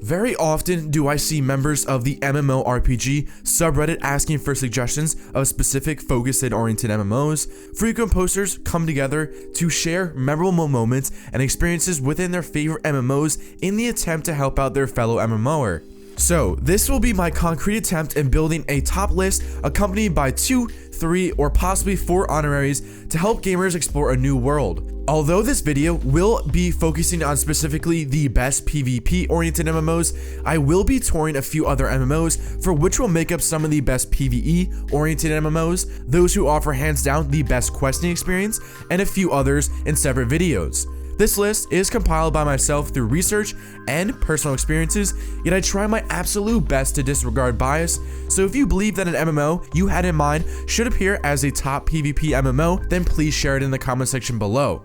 Very often do I see members of the MMORPG subreddit asking for suggestions of specific focused and oriented MMOs. Frequent posters come together to share memorable moments and experiences within their favorite MMOs in the attempt to help out their fellow MMOer. So this will be my concrete attempt in building a top list accompanied by 2, 3, or possibly 4 honoraries to help gamers explore a new world. Although this video will be focusing on specifically the best PvP oriented MMOs, I will be touring a few other MMOs for which will make up some of the best PvE oriented MMOs, those who offer hands down the best questing experience, and a few others in separate videos. This list is compiled by myself through research and personal experiences, yet I try my absolute best to disregard bias, so if you believe that an MMO you had in mind should appear as a top PvP MMO, then please share it in the comment section below.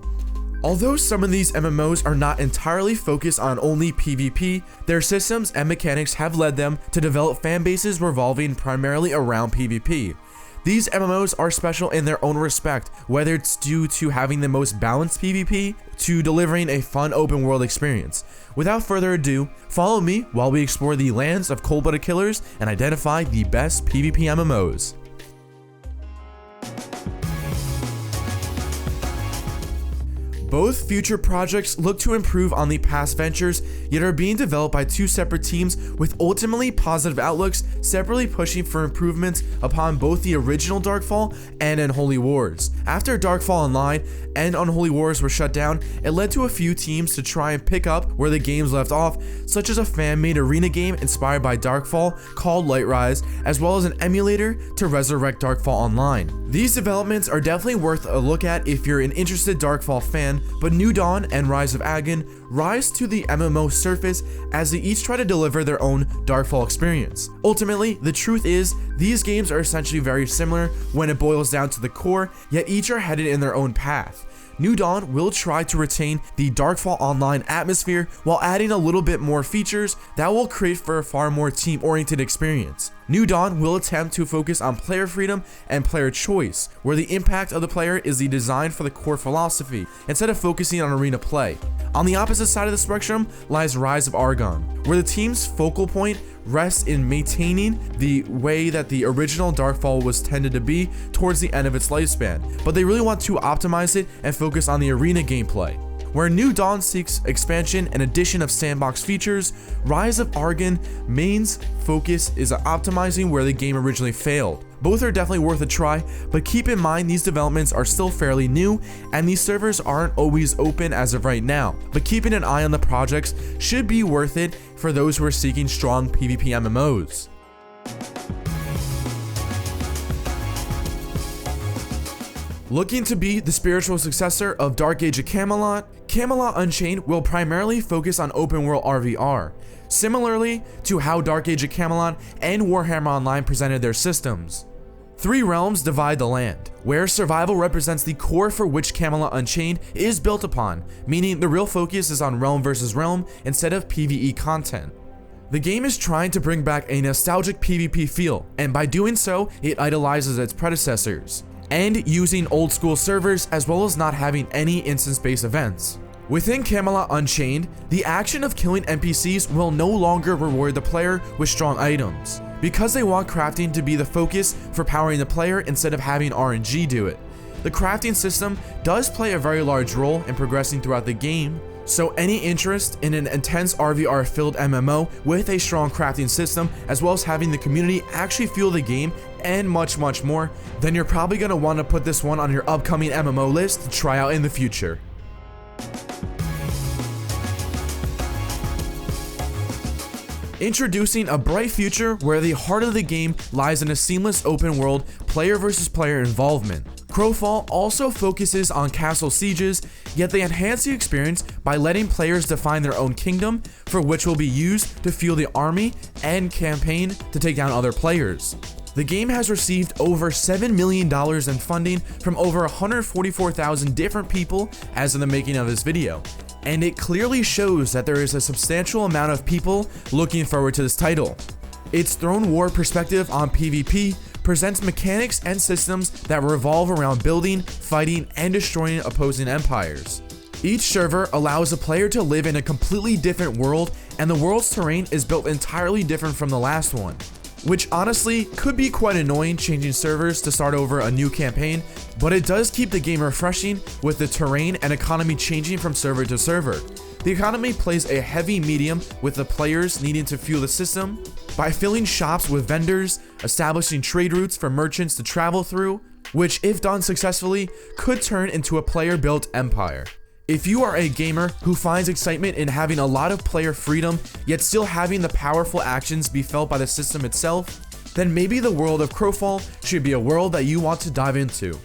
Although some of these MMOs are not entirely focused on only PvP, their systems and mechanics have led them to develop fan bases revolving primarily around PvP. These MMOs are special in their own respect, whether it's due to having the most balanced PvP to delivering a fun open world experience. Without further ado, follow me while we explore the lands of cold-blooded killers and identify the best PvP MMOs. Both future projects look to improve on the past ventures, yet are being developed by 2 separate teams with ultimately positive outlooks, separately pushing for improvements upon both the original Darkfall and Unholy Wars. After Darkfall Online and Unholy Wars were shut down, it led to a few teams to try and pick up where the games left off, such as a fan-made arena game inspired by Darkfall called Lightrise, as well as an emulator to resurrect Darkfall Online. These developments are definitely worth a look at if you're an interested Darkfall fan, but New Dawn and Rise of Agon rise to the MMO surface as they each try to deliver their own Darkfall experience. Ultimately, the truth is, these games are essentially very similar when it boils down to the core, yet each are headed in their own path. New Dawn will try to retain the Darkfall Online atmosphere while adding a little bit more features that will create for a far more team-oriented experience. New Dawn will attempt to focus on player freedom and player choice, where the impact of the player is the design for the core philosophy, instead of focusing on arena play. On the opposite side of the spectrum lies Rise of Argon, where the team's focal point rests in maintaining the way that the original Darkfall was tended to be towards the end of its lifespan, but they really want to optimize it and focus on the arena gameplay. Where New Dawn seeks expansion and addition of sandbox features, Rise of Argon main's focus is on optimizing where the game originally failed. Both are definitely worth a try, but keep in mind these developments are still fairly new and these servers aren't always open as of right now, but keeping an eye on the projects should be worth it for those who are seeking strong PvP MMOs. Looking to be the spiritual successor of Dark Age of Camelot, Camelot Unchained will primarily focus on open world RVR, similarly to how Dark Age of Camelot and Warhammer Online presented their systems. 3 realms divide the land, where survival represents the core for which Camelot Unchained is built upon, meaning the real focus is on realm versus realm instead of PvE content. The game is trying to bring back a nostalgic PvP feel, and by doing so, it idolizes its predecessors, and using old school servers as well as not having any instance-based events. Within Camelot Unchained, the action of killing NPCs will no longer reward the player with strong items, because they want crafting to be the focus for powering the player instead of having RNG do it. The crafting system does play a very large role in progressing throughout the game, so any interest in an intense RVR filled MMO with a strong crafting system, as well as having the community actually feel the game and much more, then you're probably going to want to put this one on your upcoming MMO list to try out in the future. Introducing a bright future where the heart of the game lies in a seamless open world player versus player involvement. Crowfall also focuses on castle sieges, yet they enhance the experience by letting players define their own kingdom, for which will be used to fuel the army and campaign to take down other players. The game has received over $7 million in funding from over 144,000 different people as of the making of this video, and it clearly shows that there is a substantial amount of people looking forward to this title. Its throne war perspective on PvP presents mechanics and systems that revolve around building, fighting, and destroying opposing empires. Each server allows a player to live in a completely different world, and the world's terrain is built entirely different from the last one, which honestly could be quite annoying changing servers to start over a new campaign, but it does keep the game refreshing with the terrain and economy changing from server to server. The economy plays a heavy medium with the players needing to fuel the system by filling shops with vendors, establishing trade routes for merchants to travel through, which if done successfully could turn into a player-built empire. If you are a gamer who finds excitement in having a lot of player freedom, yet still having the powerful actions be felt by the system itself, then maybe the world of Crowfall should be a world that you want to dive into.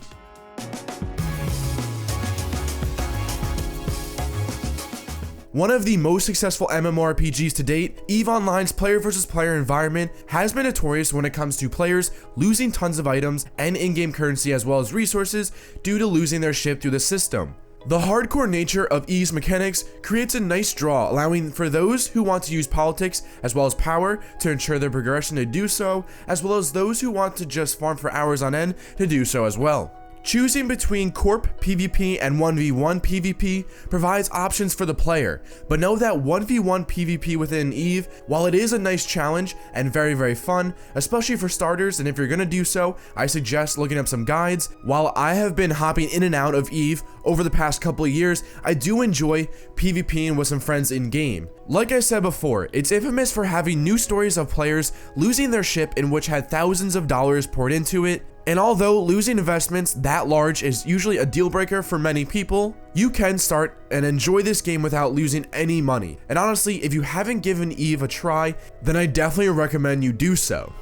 One of the most successful MMORPGs to date, EVE Online's player versus player environment has been notorious when it comes to players losing tons of items and in-game currency as well as resources due to losing their ship through the system. The hardcore nature of EVE's mechanics creates a nice draw, allowing for those who want to use politics as well as power to ensure their progression to do so, as well as those who want to just farm for hours on end to do so as well. Choosing between Corp PvP and 1v1 PvP provides options for the player, but know that 1v1 PvP within EVE, while it is a nice challenge and very fun, especially for starters, and if you're gonna do so, I suggest looking up some guides. While I have been hopping in and out of EVE over the past couple of years, I do enjoy PvPing with some friends in game. Like I said before, it's infamous for having new stories of players losing their ship in which had thousands of dollars poured into it. And although losing investments that large is usually a deal breaker for many people, you can start and enjoy this game without losing any money. And honestly, if you haven't given EVE a try, then I definitely recommend you do so.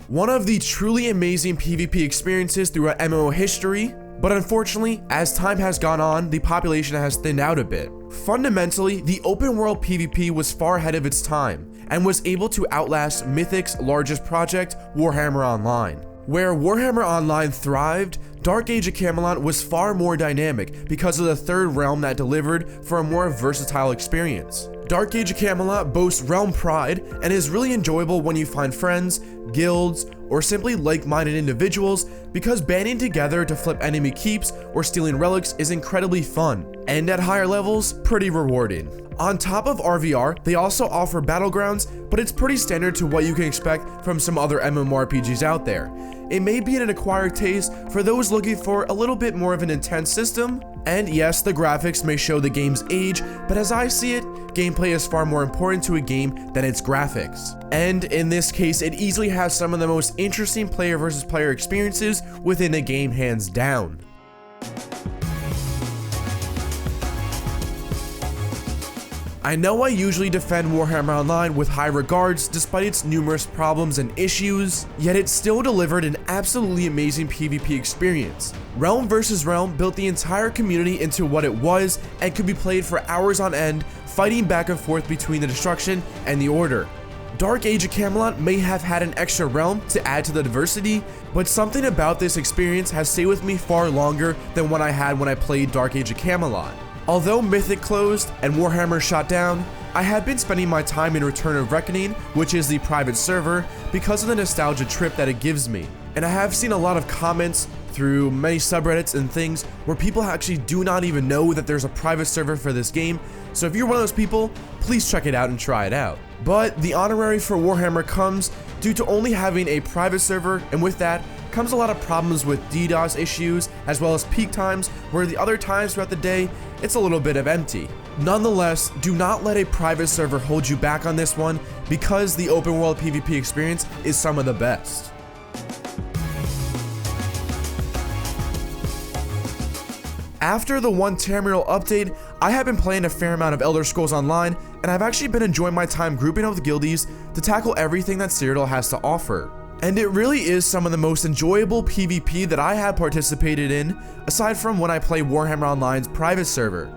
One of the truly amazing PvP experiences throughout MMO history, but unfortunately, as time has gone on, the population has thinned out a bit. Fundamentally, the open world PvP was far ahead of its time, and was able to outlast Mythic's largest project, Warhammer Online. Where Warhammer Online thrived, Dark Age of Camelot was far more dynamic because of the third realm that delivered for a more versatile experience. Dark Age of Camelot boasts realm pride and is really enjoyable when you find friends, guilds, or simply like-minded individuals, because banding together to flip enemy keeps or stealing relics is incredibly fun, and at higher levels, pretty rewarding. On top of RVR, they also offer Battlegrounds, but it's pretty standard to what you can expect from some other MMORPGs out there. It may be an acquired taste for those looking for a little bit more of an intense system, and yes, the graphics may show the game's age, but as I see it, gameplay is far more important to a game than its graphics. And in this case, it easily has some of the most interesting player versus player experiences within a game, hands down. I know I usually defend Warhammer Online with high regards despite its numerous problems and issues, yet it still delivered an absolutely amazing PvP experience. Realm vs. Realm built the entire community into what it was and could be played for hours on end, fighting back and forth between the Destruction and the Order. Dark Age of Camelot may have had an extra realm to add to the diversity, but something about this experience has stayed with me far longer than what I had when I played Dark Age of Camelot. Although Mythic closed and Warhammer shut down, I have been spending my time in Return of Reckoning, which is the private server, because of the nostalgia trip that it gives me. And I have seen a lot of comments through many subreddits and things where people actually do not even know that there's a private server for this game, so if you're one of those people, please check it out and try it out. But the honorary for Warhammer comes due to only having a private server, and with that comes a lot of problems with DDoS issues, as well as peak times, where the other times throughout the day, it's a little bit of empty. Nonetheless, do not let a private server hold you back on this one, because the open world PvP experience is some of the best. After the 1 Tamriel update, I have been playing a fair amount of Elder Scrolls Online, and I've actually been enjoying my time grouping up with guildies to tackle everything that Cyrodiil has to offer. And it really is some of the most enjoyable PvP that I have participated in, aside from when I play Warhammer Online's private server.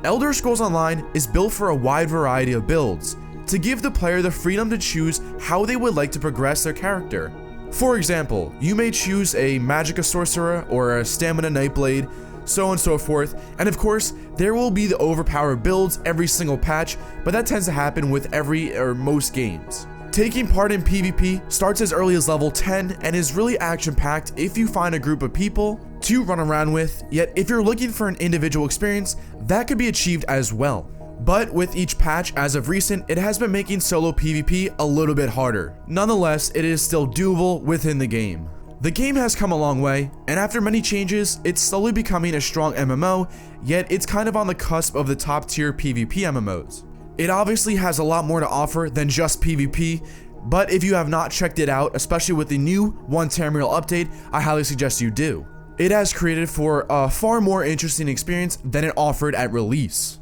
Elder Scrolls Online is built for a wide variety of builds, to give the player the freedom to choose how they would like to progress their character. For example, you may choose a Magicka Sorcerer or a Stamina Nightblade, so on and so forth. And of course, there will be the overpowered builds every single patch, but that tends to happen with every or most games. Taking part in PvP starts as early as level 10 and is really action-packed if you find a group of people to run around with, yet if you're looking for an individual experience, that could be achieved as well. But with each patch as of recent, it has been making solo PvP a little bit harder. Nonetheless, it is still doable within the game. The game has come a long way, and after many changes, it's slowly becoming a strong MMO, yet it's kind of on the cusp of the top tier PvP MMOs. It obviously has a lot more to offer than just PvP, but if you have not checked it out, especially with the new 1 Tamriel update, I highly suggest you do. It has created for a far more interesting experience than it offered at release.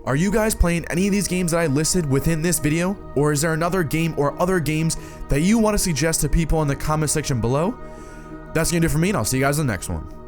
Are you guys playing any of these games that I listed within this video? Or is there another game or other games that you want to suggest to people in the comment section below? That's gonna do it for me, and I'll see you guys in the next one.